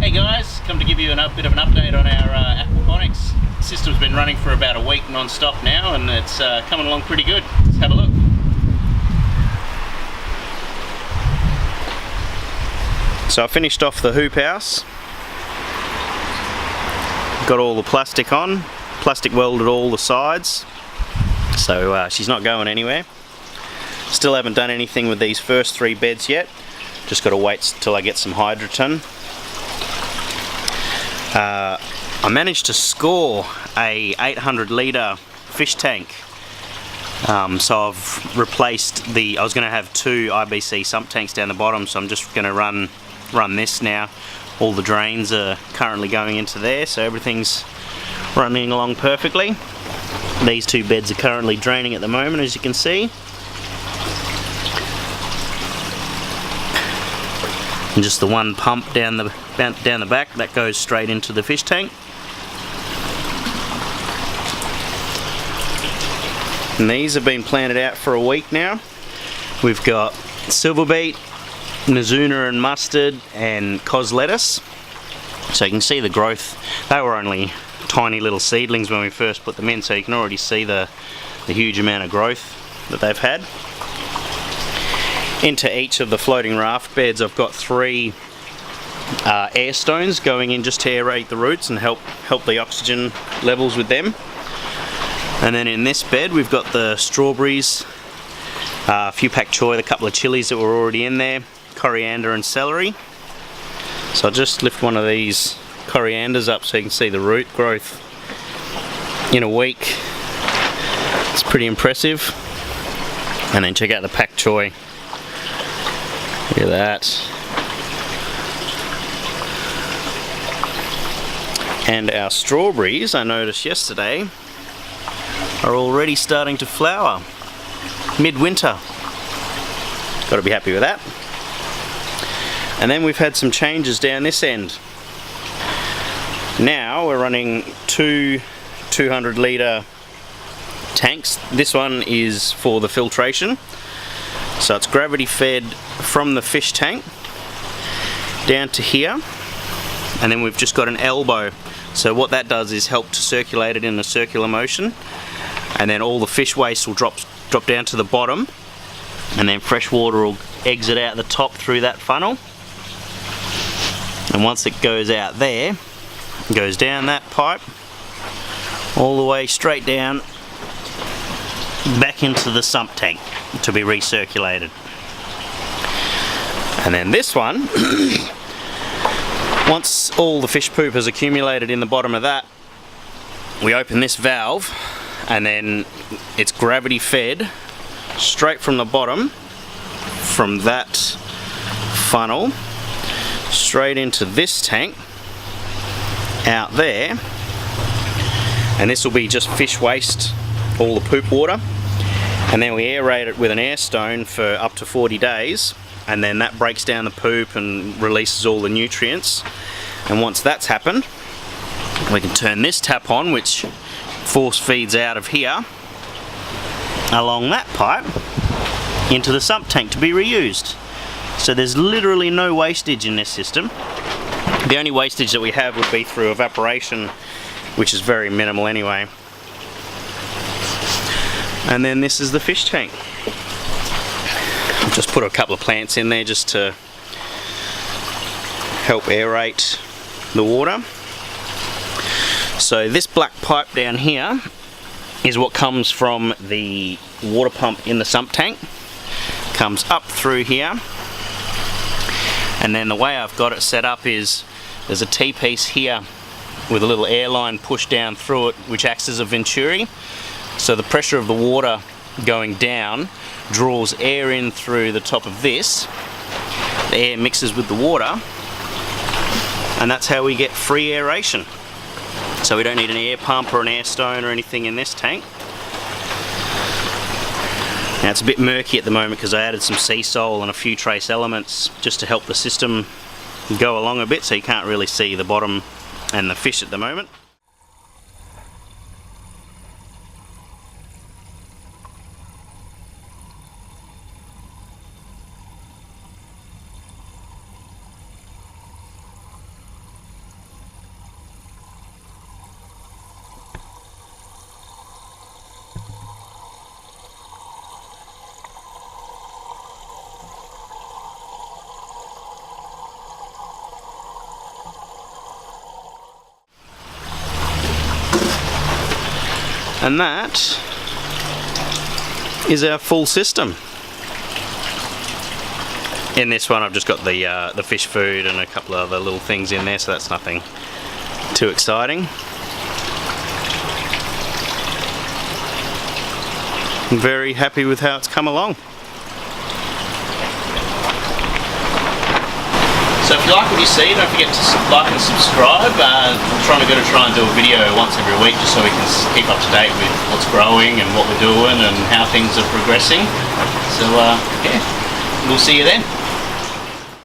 Hey guys, come to give you a bit of an update on our aquaponics. The system's been running for about a week non-stop now, and it's coming along pretty good. Let's have a look. So I finished off the Hoophouse. Got all the plastic on, plastic welded all the sides, so she's not going anywhere. Still haven't done anything with these first 3 beds yet. Just got to wait till I get some hydroton. I managed to score a 800 litre fish tank. So I've replaced I was going to have 2 IBC sump tanks down the bottom, so I'm just going to run this now. All the drains are currently going into there, so everything's running along perfectly. These 2 beds are currently draining at the moment, as you can see. And just the one pump down the back that goes straight into the fish tank. And these have been planted out for a week now. We've got silver beet, Mizuna and mustard, and cos lettuce. So you can see the growth. They were only tiny little seedlings when we first put them in, so you can already see the huge amount of growth that they've had. Into each of the floating raft beds I've got 3 air stones going in just to aerate the roots and help the oxygen levels with them. And then in this bed we've got the strawberries, a few pak choy, a couple of chilies that were already in there, coriander and celery. So I'll just lift one of these corianders up so you can see the root growth in a week. It's pretty impressive. And then check out the pak choy. Look at that. And our strawberries, I noticed yesterday, are already starting to flower mid-winter. Got to be happy with that. And then we've had some changes down this end. Now we're running 2 200 litre tanks. This one is for the filtration. So it's gravity fed from the fish tank down to here, and then we've just got an elbow. So what that does is help to circulate it in a circular motion, and then all the fish waste will drop down to the bottom, and then fresh water will exit out the top through that funnel. And once it goes out there, it goes down that pipe all the way straight down back into the sump tank to be recirculated. And then this one, once all the fish poop has accumulated in the bottom of that, we open this valve and then it's gravity fed straight from the bottom, from that funnel, straight into this tank out there. And this will be just fish waste, all the poop water. And then we aerate it with an air stone for up to 40 days, and then that breaks down the poop and releases all the nutrients. And once that's happened, we can turn this tap on, which force feeds out of here along that pipe into the sump tank to be reused. So there's literally no wastage in this system. The only wastage that we have would be through evaporation, which is very minimal anyway. And then this is the fish tank. I've just put a couple of plants in there just to help aerate the water. So this black pipe down here is what comes from the water pump in the sump tank. Comes up through here. And then the way I've got it set up is there's a T-piece here with a little airline pushed down through it, which acts as a venturi. So the pressure of the water going down draws air in through the top of this. The air mixes with the water, and that's how we get free aeration. So we don't need an air pump or an air stone or anything in this tank. Now it's a bit murky at the moment because I added some sea salt and a few trace elements just to help the system go along a bit, so you can't really see the bottom and the fish at the moment. And that is our full system. In this one I've just got the fish food and a couple of other little things in there, so that's nothing too exciting. I'm very happy with how it's come along. So if you like what you see, don't forget to like and subscribe. We're trying to try and do a video once every week just so we can keep up to date with what's growing and what we're doing and how things are progressing. So yeah, we'll see you then.